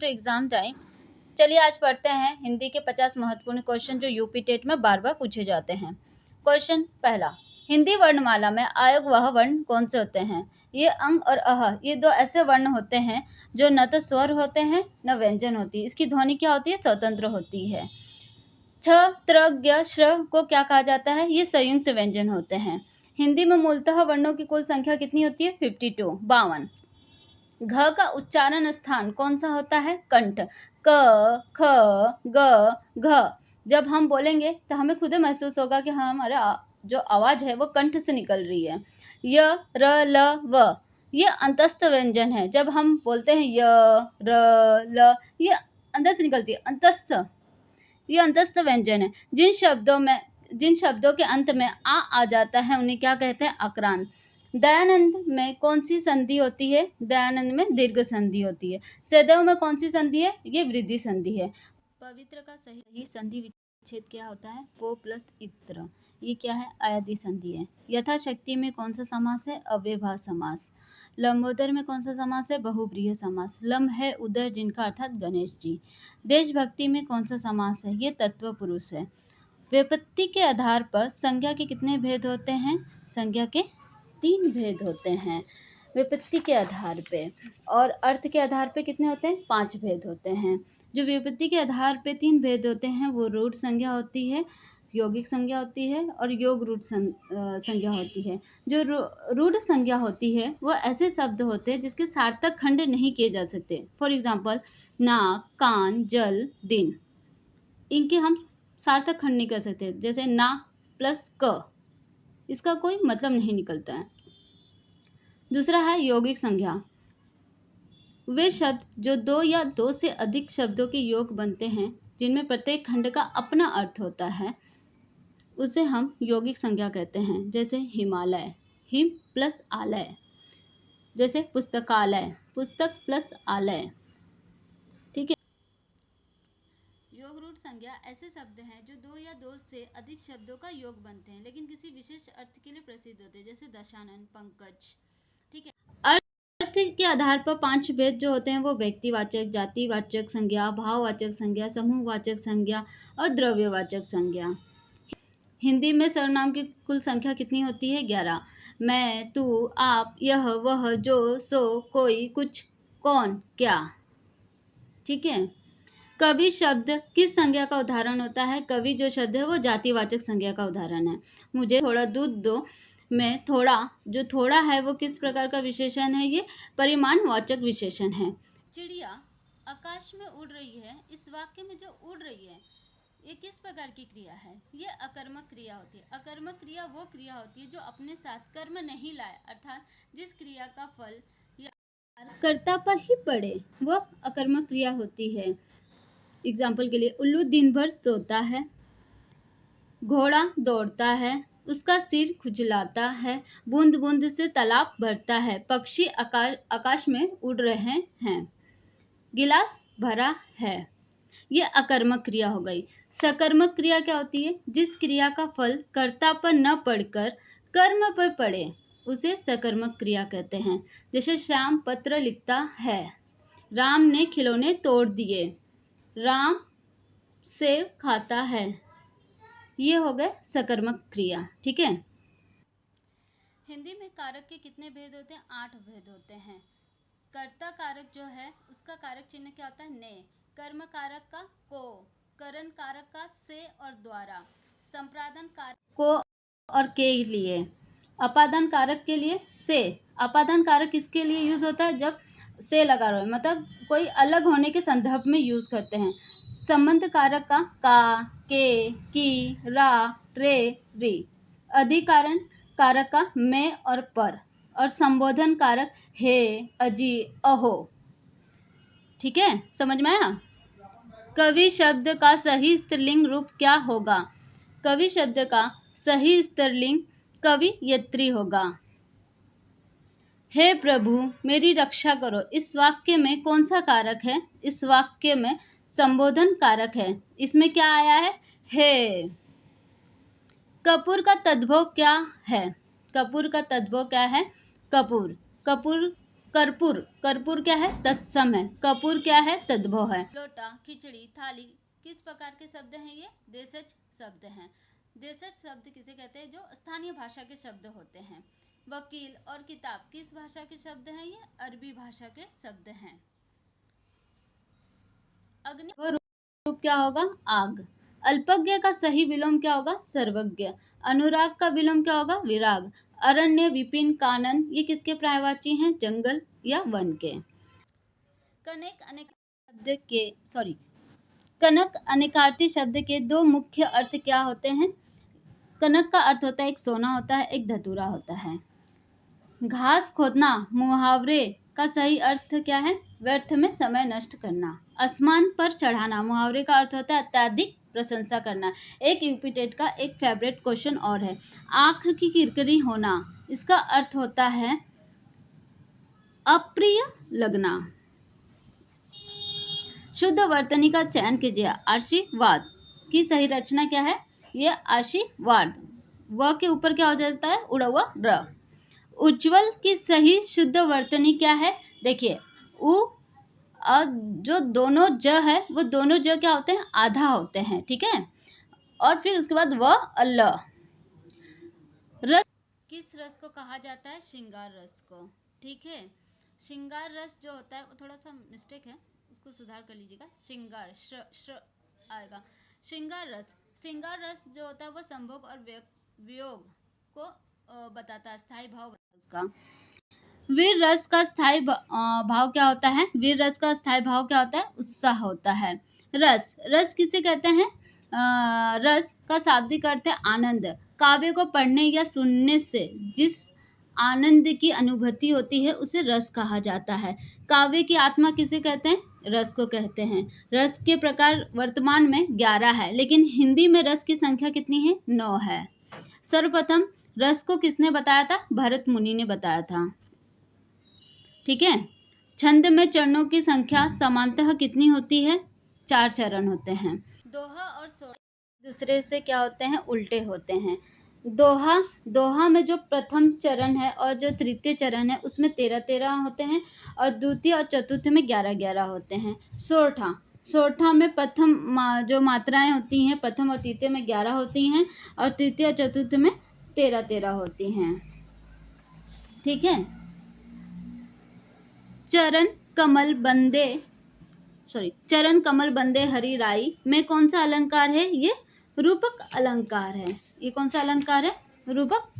To exam time. चलिए आज पढ़ते हैं हिंदी के 50 महत्वपूर्ण क्वेश्चन जो यूपी टेट में बार बार पूछे जाते हैं। क्वेश्चन पहला, हिंदी वर्णमाला में आयोग वह वर्ण कौन से होते हैं? ये अंग और अह, ये दो ऐसे वर्ण होते हैं जो न तो स्वर होते हैं न व्यंजन होती है। इसकी ध्वनि क्या होती है? स्वतंत्र होती है। छ, त्र, ज्ञ, श्र को क्या कहा जाता है? ये संयुक्त व्यंजन होते हैं। हिंदी में मूलतः वर्णों की कुल संख्या कितनी होती है? 52, 52। घ का उच्चारण स्थान कौन सा होता है? कंठ। क, ख, ग, घ। जब हम बोलेंगे तो हमें खुद महसूस होगा कि हमारा जो आवाज है वो कंठ से निकल रही है। य, र, ल, व ये अंतस्थ व्यंजन है। जब हम बोलते हैं य, र, ल, ये अंदर से निकलती है, अंतस्थ। ये अंतस्थ व्यंजन है। जिन शब्दों के अंत में आ जाता है उन्हें क्या कहते हैं? आक्रांत। दयानंद में कौन सी संधि होती है? दयानंद में दीर्घ संधि होती है। सदैव में कौन सी संधि है? ये वृद्धि संधि है। पवित्र का सही संधि विच्छेद क्या होता है? पो प्लस इत्र। ये क्या है? अयादि संधि है। यथाशक्ति में कौन सा समास है? अव्ययभाव समास। लंबोदर में कौन सा समास है? बहुब्रीहि समास। लम है उदर जिनका अर्थात गणेश जी। देशभक्ति में कौन सा समास है? ये तत्व पुरुष है। विपत्ति के आधार पर संज्ञा के कितने भेद होते हैं? संज्ञा के 3 भेद होते हैं विपत्ति के आधार पे। और अर्थ के आधार पे कितने होते हैं? 5 भेद होते हैं। जो विपत्ति के आधार पे 3 भेद होते हैं वो रूढ़ संज्ञा होती है, यौगिक संज्ञा होती है और योग रूढ़ संज्ञा होती है। जो रूढ़ संज्ञा होती है वो ऐसे शब्द होते हैं जिसके सार्थक खंड नहीं किए जा सकते। फॉर एग्जाम्पल नाक, कान, जल, दिन, इनके हम सार्थक खंड नहीं कर सकते। जैसे ना प्लस क, इसका कोई मतलब नहीं निकलता है। दूसरा है यौगिक संज्ञा। वे शब्द जो 2 या 2 से अधिक शब्दों के योग बनते हैं, जिनमें प्रत्येक खंड का अपना अर्थ होता है, उसे हम यौगिक संज्ञा कहते हैं। जैसे हिमालय, हिम प्लस आलय। जैसे पुस्तकालय, पुस्तक प्लस आलय। ठीक है। योग रूढ़ संज्ञा ऐसे शब्द हैं जो 2 या 2 से अधिक शब्दों का योग बनते हैं लेकिन किसी विशेष अर्थ के लिए प्रसिद्ध होते हैं। जैसे दशानन, पंकज। ठीक है। अर्थ के आधार पर 5 भेद जो होते हैं वो व्यक्तिवाचक, जातिवाचक संज्ञा, भाववाचक संज्ञा, समूहवाचक संज्ञा और द्रव्यवाचक संज्ञा। हिंदी में सर्वनाम की कुल संख्या कितनी होती है? 11। मैं, तू, आप, यह, वह, जो, सो, कोई, कुछ, कौन, क्या। ठीक है। कवि शब्द किस संज्ञा का उदाहरण होता है? कवि जो शब्द है वो जातिवाचक संज्ञा का उदाहरण है। मुझे थोड़ा दूध दो में थोड़ा, जो थोड़ा है वो किस प्रकार का विशेषण है? ये परिमाणवाचक विशेषण है। चिड़िया आकाश में उड़ रही है। इस वाक्य में जो उड़ रही है ये किस प्रकार की क्रिया है? ये अकर्मक क्रिया होती है। अकर्मक क्रिया वो क्रिया होती है जो अपने साथ कर्म नहीं लाए, अर्थात जिस क्रिया का फल या कर्ता पर ही पड़े वो अकर्मक क्रिया होती है। एग्जाम्पल के लिए उल्लू दिन भर सोता है, घोड़ा दौड़ता है, उसका सिर खुजलाता है, बूंद बूंद से तालाब भरता है, पक्षी आकाश में उड़ रहे हैं, गिलास भरा है। ये अकर्मक क्रिया हो गई। सकर्मक क्रिया क्या होती है? जिस क्रिया का फल कर्ता पर न पड़कर कर्म पर पड़े उसे सकर्मक क्रिया कहते हैं। जैसे श्याम पत्र लिखता है, राम ने खिलौने तोड़ दिए, राम सेब खाता है। ये हो गए सकर्मक क्रिया। ठीक है। हिंदी में कारक के कितने भेद होते हैं? 8 भेद होते हैं। कर्ता कारक जो है उसका कारक चिन्ह क्या होता है? ने। कर्म कारक का को, करण कारक का से और द्वारा, संप्रादन कारक को और के लिए, अपादान कारक के लिए से। अपादान कारक किसके लिए यूज होता है? जब से लगा रहे, मतलब कोई अलग होने के संदर्भ में यूज करते हैं। संबंध कारक का, के, की, रा, रे, री। अधिकारण कारक का में और पर, और संबोधन कारक हे, अजी, अहो। ठीक है, समझ में आया? कवि शब्द का सही स्त्रीलिंग रूप क्या होगा? कवि शब्द का सही स्त्रीलिंग कवियत्री होगा। हे प्रभु मेरी रक्षा करो, इस वाक्य में कौन सा कारक है? इस वाक्य में संबोधन कारक है। इसमें क्या आया है? हे। कपूर का तद्भव क्या है? कपूर का तद्भव क्या है? कपूर, कपूर कर्पूर, कर्पूर क्या है? तत्सम है। कपूर क्या है? तद्भव है। लोटा, खिचड़ी, थाली किस प्रकार के शब्द हैं? ये देशज शब्द हैं। देशज शब्द किसे कहते हैं? जो स्थानीय भाषा के शब्द होते हैं। वकील और किताब किस भाषा के शब्द हैं? ये अरबी भाषा के शब्द हैं। अग्नि वो रूप क्या होगा? आग। अल्पज्ञ का सही विलोम क्या होगा? सर्वज्ञ। अनुराग का विलोम क्या होगा? विराग। अरण्य, विपिन, कानन ये किसके पर्यायवाची हैं? जंगल या वन के। कनक अनेकार्थी शब्द के दो मुख्य अर्थ क्या होते हैं? कनक का अर्थ होता है एक सोना होता है, एक धतूरा होता है। घास खोदना मुहावरे का सही अर्थ क्या है? व्यर्थ में समय नष्ट करना। आसमान पर चढ़ाना मुहावरे का अर्थ होता है अत्यधिक प्रशंसा करना। एक यूपीटेट का एक फेवरेट क्वेश्चन और है, आंख की किरकिरी होना, इसका अर्थ होता है अप्रिय लगना। शुद्ध वर्तनी का चयन कीजिए। आशीर्वाद की सही रचना क्या है? ये आशीर्वाद। व के ऊपर क्या हो जाता है? उड़ा हुआ र। उज्जवल की सही शुद्ध वर्तनी क्या है? देखिए जो दोनों ज है वो दोनों ज क्या होते हैं? आधा होते हैं, ठीक है। और फिर उसके बाद व अल। रस किस रस को कहा जाता है? श्रृंगार रस को, ठीक है। श्रृंगार रस जो होता है वो थोड़ा सा मिस्टेक है, उसको सुधार कर लीजिएगा। श्रृंगार श्र आएगा। श्रृंगार रस जो होता है वो संभोग और वियोग को बताता है, स्थायी भाव उसका। वीर रस का स्थायी भाव क्या होता है? वीर रस का स्थायी भाव क्या होता है? उत्साह होता है। रस किसे कहते हैं? रस का शाब्दिक अर्थ है आनंद। काव्य को पढ़ने या सुनने से जिस आनंद की अनुभूति होती है उसे रस कहा जाता है। काव्य की आत्मा किसे कहते हैं? रस को कहते हैं। रस के प्रकार वर्तमान में 11 है, लेकिन हिंदी में रस की संख्या कितनी है? 9 है। सर्वप्रथम रस को किसने बताया था? भरत मुनि ने बताया था, ठीक है। छंद में चरणों की संख्या समानतः कितनी होती है? 4 चरण होते हैं। दोहा और सोरठा दूसरे से क्या होते हैं? उल्टे होते हैं। दोहा में जो प्रथम चरण है और जो तृतीय चरण है उसमें 13-13 होते हैं और द्वितीय और चतुर्थ में 11-11 होते हैं। सोरठा में प्रथम जो मात्राएं होती हैं प्रथम और तृतीय में 11 होती हैं और तृतीय और चतुर्थ में 13-13 होती हैं, ठीक है। चरण कमल बंदे हरि राई में कौन सा अलंकार है? ये रूपक अलंकार है। ये कौन सा अलंकार है? रूपक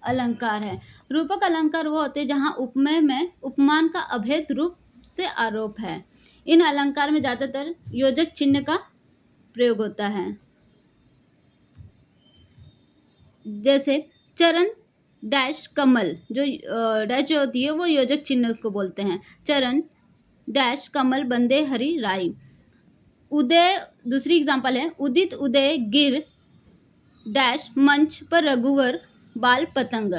अलंकार है। रूपक अलंकार वो होते हैं जहाँ उपमेय में उपमान का अभेद रूप से आरोप है। इन अलंकार में ज्यादातर योजक चिन्ह का प्रयोग होता है। जैसे चरण डैश कमल, जो डैश जो होती है वो योजक चिन्ह उसको बोलते हैं। चरण डैश कमल बंदे हरि राई। उदय दूसरी एग्जांपल है, उदित उदय गिर डैश मंच पर रघुवर बाल पतंग।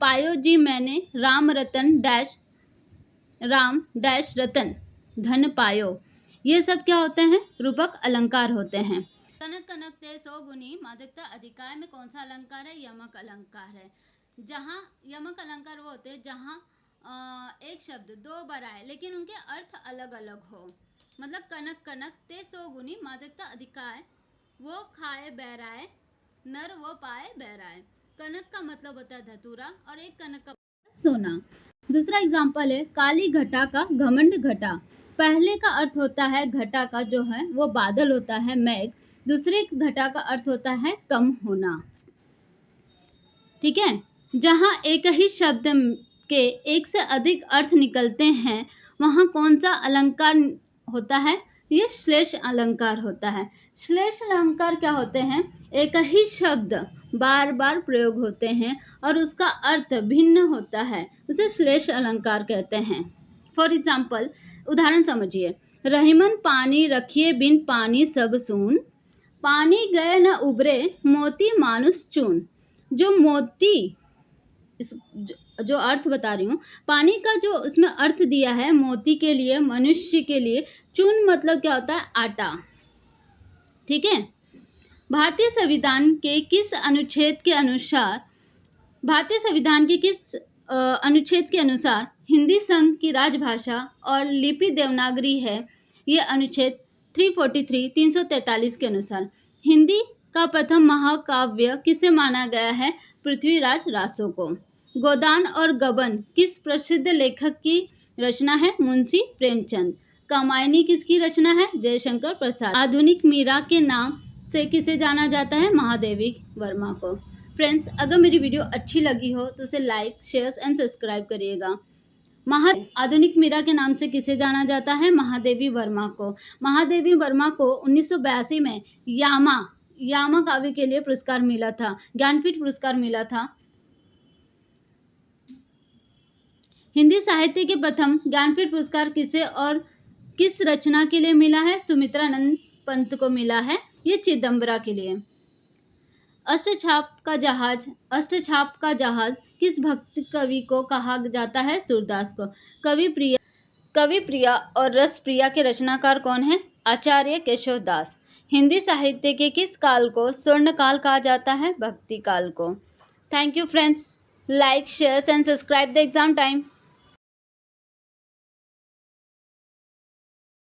पायो जी मैंने राम डैश रतन धन पायो। ये सब क्या होते हैं? रूपक अलंकार होते हैं। कनक ते 100 गुनी मादकता अधिकार में कौन सा अलंकार है? यमक अलंकार है। जहाँ यमक अलंकार वो होते हैं जहाँ एक शब्द 2 बार आए लेकिन उनके अर्थ अलग अलग हो। मतलब कनक ते 100 गुनी मादकता अधिकार, वो खाए बहराए नर वो पाए बहराए। कनक का मतलब होता है धतूरा और एक कनक का सोना। दूसरा एग्जाम्पल है काली घटा का घमंड घटा। पहले का अर्थ होता है घटा का जो है वो बादल होता है, मेघ। दूसरे घटा का अर्थ होता है कम होना, ठीक है। जहाँ एक ही शब्द के एक से अधिक अर्थ निकलते हैं वहाँ कौन सा अलंकार होता है? ये श्लेष अलंकार होता है। श्लेष अलंकार क्या होते हैं? एक ही शब्द बार बार प्रयोग होते हैं और उसका अर्थ भिन्न होता है, उसे श्लेष अलंकार कहते हैं। फॉर एग्जाम्पल उदाहरण समझिए, रहीमन पानी रखिए बिन पानी सब सून, पानी गए न उबरे मोती मानुष चून। जो मोती जो अर्थ बता रही हूँ, पानी का जो उसमें अर्थ दिया है मोती के लिए, मनुष्य के लिए, चून मतलब क्या होता है? आटा, ठीक है। भारतीय संविधान के किस अनुच्छेद के अनुसार भारतीय संविधान के किस अनुच्छेद के अनुसार हिंदी संघ की राजभाषा और लिपि देवनागरी है। ये अनुच्छेद 343 के अनुसार। हिंदी का प्रथम महाकाव्य किसे माना गया है? पृथ्वीराज रासो को। गोदान और गबन किस प्रसिद्ध लेखक की रचना है? मुंशी प्रेमचंद। कामायनी किसकी रचना है? जयशंकर प्रसाद। आधुनिक मीरा के नाम से किसे जाना जाता है? महादेवी वर्मा को। फ्रेंड्स, अगर मेरी वीडियो अच्छी लगी हो तो उसे लाइक, शेयर एंड सब्सक्राइब करिएगा। आधुनिक मीरा के नाम से किसे जाना जाता है? महादेवी वर्मा को। महादेवी वर्मा को 1982 में यामा काव्य के लिए पुरस्कार मिला था, ज्ञानपीठ पुरस्कार मिला था। हिंदी साहित्य के प्रथम ज्ञानपीठ पुरस्कार किसे और किस रचना के लिए मिला है? सुमित्रानंद पंत को मिला है, ये चिदम्बरा के लिए। अष्टछाप का जहाज किस भक्त कवि को कहा जाता है? सूरदास को। कवि प्रिया और रस प्रिया के रचनाकार कौन है? आचार्य केशव दास। हिंदी साहित्य के किस काल को स्वर्ण काल कहा जाता है? भक्ति काल को। Thank you friends. Like, share and subscribe the exam time.